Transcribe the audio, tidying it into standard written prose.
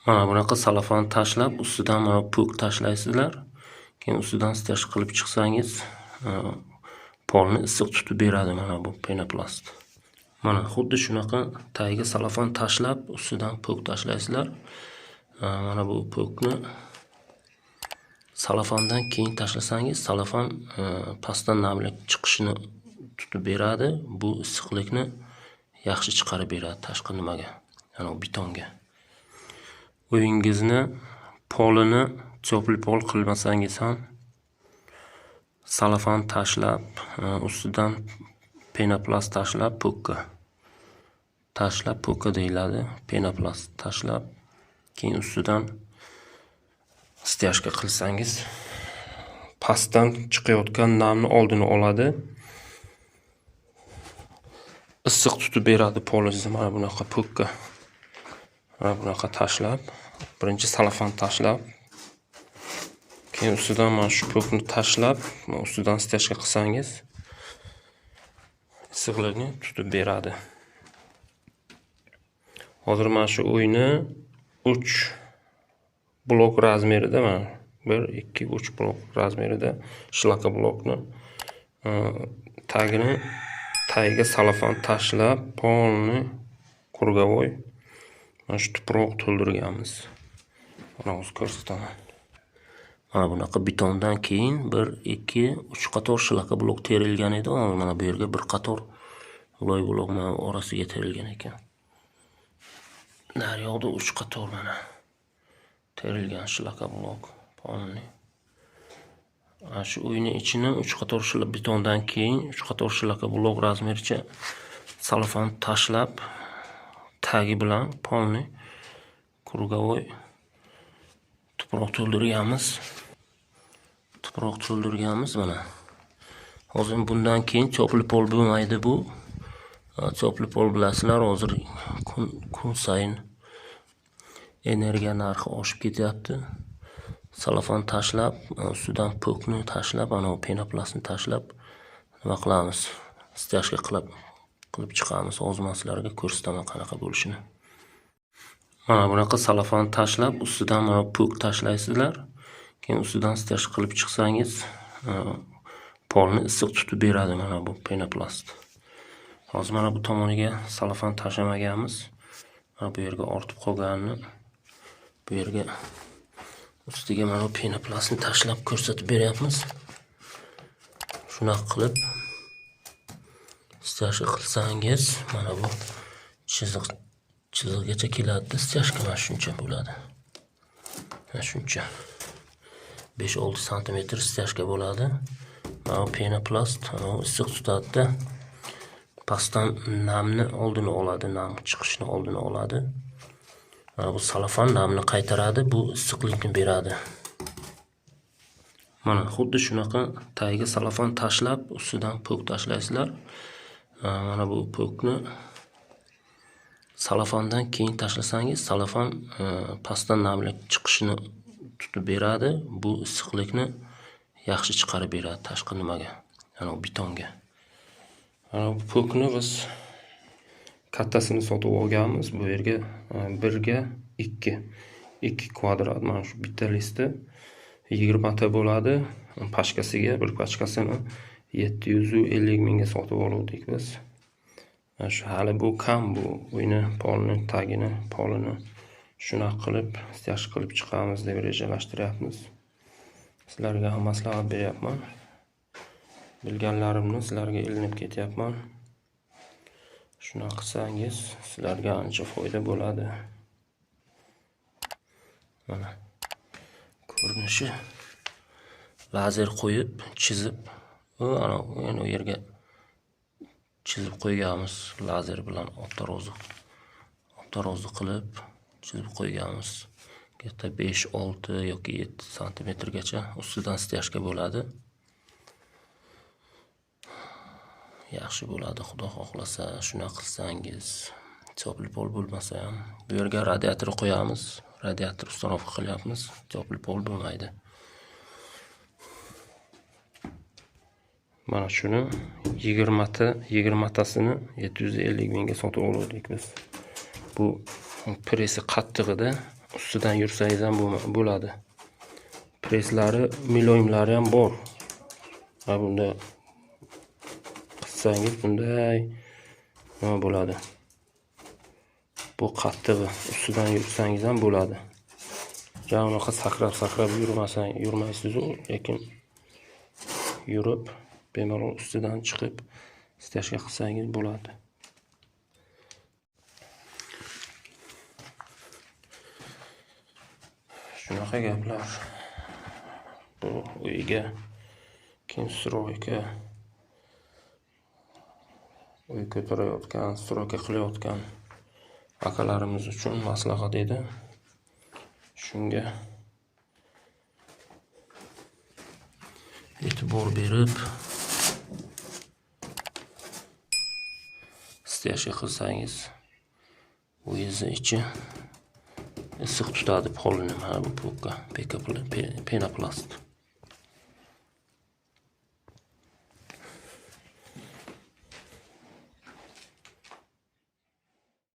Mana bunaqa salafon tashlab, ustidan mana pok tashlaysizlar. Keyin ustidan staj qilib chiqsangiz, polni issiq tutib beradi mana bu penoplast. Mana xuddi shunaqa tagiga salafon tashlab, ustidan pok tashlaysizlar. Mana bu pokni salafondan keyin tashlasangiz, salafon pastdan namlik chiqishini tutib beradi. Bu issiqlikni yaxshi chiqarib beradi tashqi nimaga, ya'ni betonga. Uyingizni polini chopli pol qilmasangiz ham salafon tashlab, ustidan penoplast tashlab, pokka deyiladi. Penoplast tashlab, keyin ustidan stяжка qilsangiz, pastdan chiqayotgan namni oldini oladi. Issiq tutib beradi polingizni. Mana bunaqa pokka. Mana bunaqa tashlab, birinchi salafon tashlab, keyin ustidan mana shu pokni tashlab, ustidan stяжка qilsangiz, issiqlikni tutib beradi. Hozir mana shu uyni 3 blok razmerida, mana 1, 2, 3 blok razmerida shlaka blokni tagiga salafon tashlab, polni krugovoy mana shu tuproq to'ldirganmiz. Mana o'zi ko'rsataman. Mana bunaqa betondan keyin 1, 2, 3 qator shlaka blok terilgan edi. Mana bu yerga bir qator loy blok mana orasiga terilgan ekan. Naryoqda 3 qator mana terilgan shlaka blok polni. Ana shu uyning ichini 3 qator betondan keyin 3 qator shlaka blok razmericha salafon tashlab, tagi bilan polni krugovoy tuproq to'ldirganmiz mana. Hozir bundan keyin chopli pol bo'lmaydi bu. Chopli pol bilasizlar, hozir kun sayin energiya narxi oshib ketyapti. Salafon tashlab, ustidan pokni tashlab, ana penoplastni tashlab nima qilamiz? Stяжка qilib chiqamiz. Hozir men sizlarga ko'rsataman qanaqa bo'lishini. Mana bunaqa salafon tashlab, ustidan mana pok tashlaysizlar. Keyin ustidan stяжка qilib chiqsangiz, polni issiq tutib beradi mana bu penoplast. Hozir mana bu tomoniga salafon tashlamaganmiz. Mana bu yerga ortib qolganini bu yerga ustiga mana bu penoplastni tashlab ko'rsatib beryapmiz. Shunaqa qilib stяжка qilsangiz, mana bu chiziqgacha keladi. Stяжка mana shuncha bo'ladi. Mana shuncha. 5-6 sm stяжка bo'ladi. Mana bu penoplast issiq tutadi. Pastdan namni oldini oladi, nam chiqishini oldini oladi. Mana bu salafon namni qaytaradi, bu issiqlikni beradi. Mana xuddi shunaqa tagiga salafon tashlab, ustidan pok tashlaysizlar. Mana bu pokni salafondan keyin tashlasangiz, salafon pastdan namlik chiqishini tutib beradi. Bu issiqlikni yaxshi chiqarib beradi tashqi nimaga, ya'ni betonga. Mana bu pokni biz kattasini sotib olganmiz. Bu yerga 1 ga 2 kvadrat. Mana shu bitta listi 20 ta bo'ladi. Pashkasiga bir pashkasini 750 mingga sotib oldik biz. Mana shu hali bu kam, bu uyni polni tagini, polini shunaqa qilib stяжка qilib chiqamiz deb rejalashtiryapmiz. Sizlarga ham maslahat beryapman. Bilganlarimni sizlarga ilinib ketyapman. Shuna qilsangiz sizlarga ancha foyda bo'ladi. Mana ko'rinishi lazer qo'yib, chizib, ana u yerga chizib qo'yganmiz lazer bilan obtarozi qilib chizib qo'yganmiz. Katta 5, 6 yoki 7 sm gacha ustidan stяжка bo'ladi. Yaxshi bo'ladi, xudo xohlasa shuna qilsangiz. Chopli pol bo'lmasa ham bu yerga radiator qo'yamiz. Radiator uстановка qilyapmiz. Chopli pol bo'lmaydi. Mana shuni 20 tasini 750 mingga sotib oldik biz. Bu presi qattig'ida ustidan yursangiz ham bo'ladi. Presslari, miloyimlari ham bor. Va bunda qissangiz bunday nima bo'ladi. Bu qattig'i, ustidan yursangiz ham bo'ladi. Unaqa sakrab yurmaysiz-ku, lekin yurib, bemalol ustidan chiqib istashga qilsangiz bo'ladi. Shunaqa gaplar. Bu uyga stroyka uy ko'tarayotgan, stroyka qilayotgan akalarimiz uchun maslahat edi. Shunga e'tibor berib istashga qilsangiz, uyingizni ichi issiq tutadi polini. Mana bu penoplast.